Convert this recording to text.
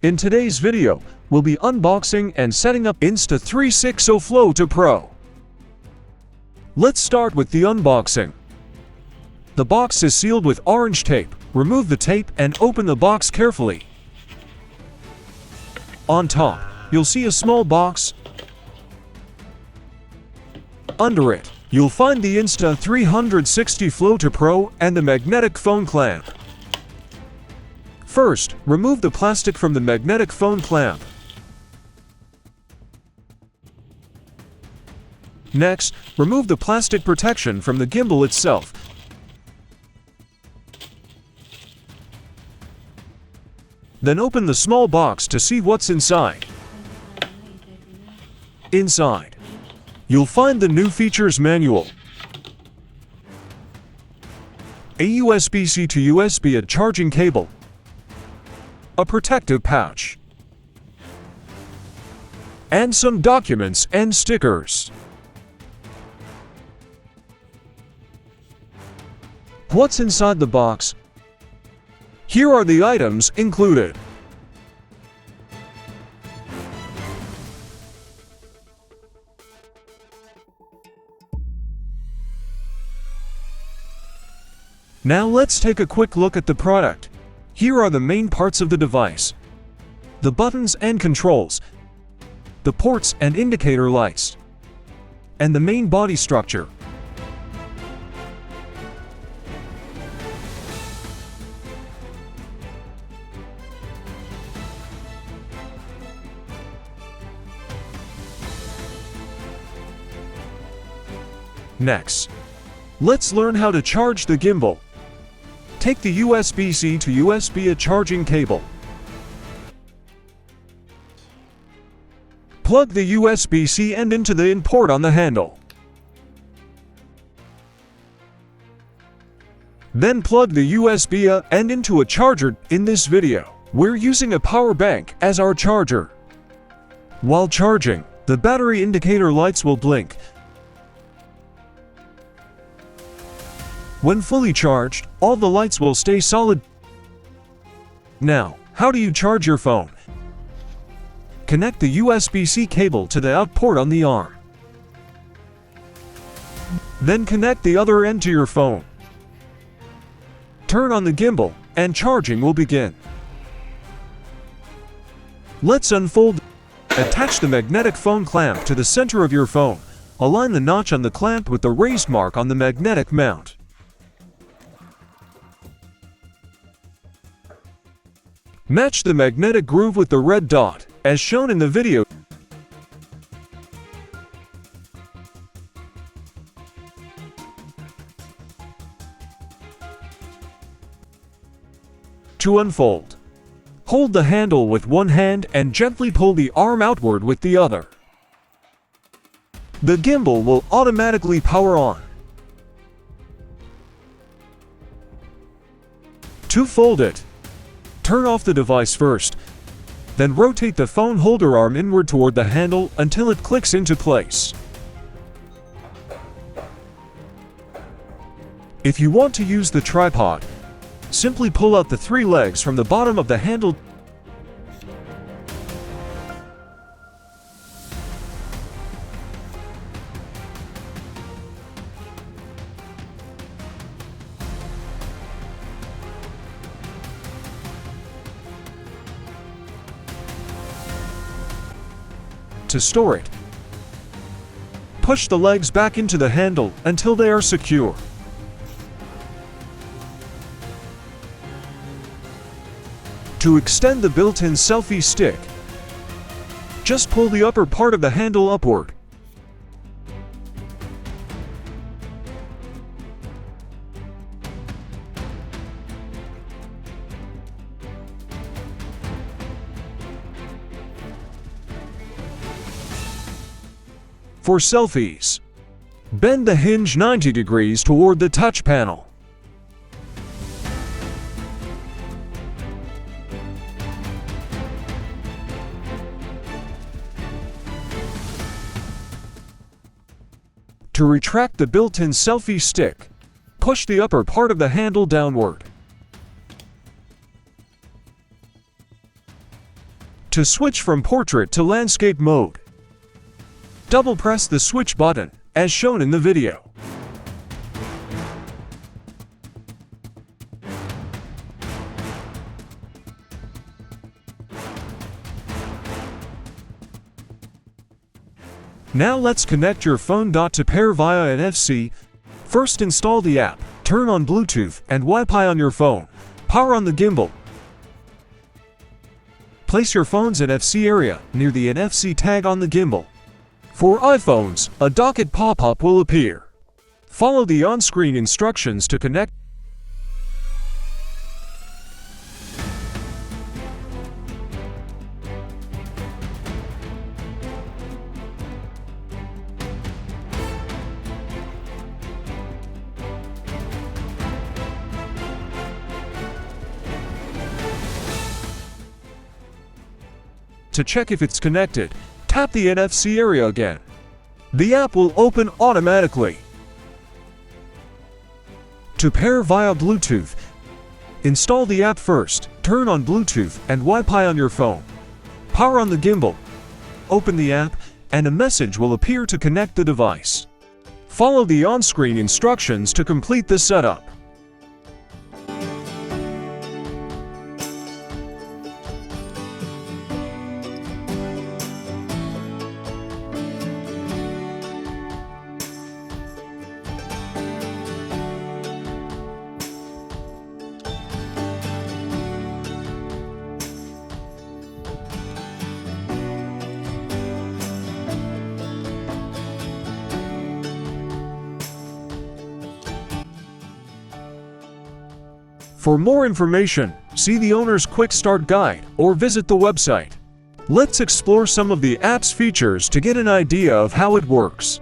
In today's video, we'll be unboxing and setting up Insta360 Flow to Pro. Let's start with the unboxing. The box is sealed with orange tape. Remove the tape and open the box carefully. On top, you'll see a small box. Under it, you'll find the Insta360 Flow to Pro and the magnetic phone clamp. First, remove the plastic from the magnetic phone clamp. Next, remove the plastic protection from the gimbal itself. Then open the small box to see what's inside. Inside, you'll find the new features manual, a USB-C to USB charging cable, a protective pouch, and some documents and stickers. What's inside the box? Here are the items included. Now let's take a quick look at the product. Here are the main parts of the device: the buttons and controls, the ports and indicator lights, and the main body structure. Next, let's learn how to charge the gimbal. Take the USB-C to USB charging cable. Plug the USB-C end into the in port on the handle. Then plug the USB end into a charger. In this video, we're using a power bank as our charger. While charging, the battery indicator lights will blink. When fully charged, all the lights will stay solid. Now, how do you charge your phone? Connect the USB-C cable to the out port on the arm. Then connect the other end to your phone. Turn on the gimbal, and charging will begin. Let's unfold. Attach the magnetic phone clamp to the center of your phone. Align the notch on the clamp with the raised mark on the magnetic mount. Match the magnetic groove with the red dot, as shown in the video. To unfold, hold the handle with one hand and gently pull the arm outward with the other. The gimbal will automatically power on. To fold it, turn off the device first, then rotate the phone holder arm inward toward the handle until it clicks into place. If you want to use the tripod, simply pull out the three legs from the bottom of the handle. To store it, push the legs back into the handle until they are secure. To extend the built-in selfie stick, just pull the upper part of the handle upward. For selfies, bend the hinge 90 degrees toward the touch panel. To retract the built-in selfie stick, push the upper part of the handle downward. To switch from portrait to landscape mode, double press the switch button, as shown in the video. Now let's connect your phone to pair via NFC. First install the app, turn on Bluetooth and Wi-Fi on your phone, power on the gimbal. Place your phone's NFC area near the NFC tag on the gimbal. For iPhones, a docket pop-up will appear. Follow the on-screen instructions to connect. To check if it's connected, tap the NFC area again. The app will open automatically. To pair via Bluetooth, install the app first, turn on Bluetooth and Wi-Fi on your phone. Power on the gimbal. Open the app, and a message will appear to connect the device. Follow the on-screen instructions to complete the setup. For more information, see the owner's Quick Start Guide or visit the website. Let's explore some of the app's features to get an idea of how it works.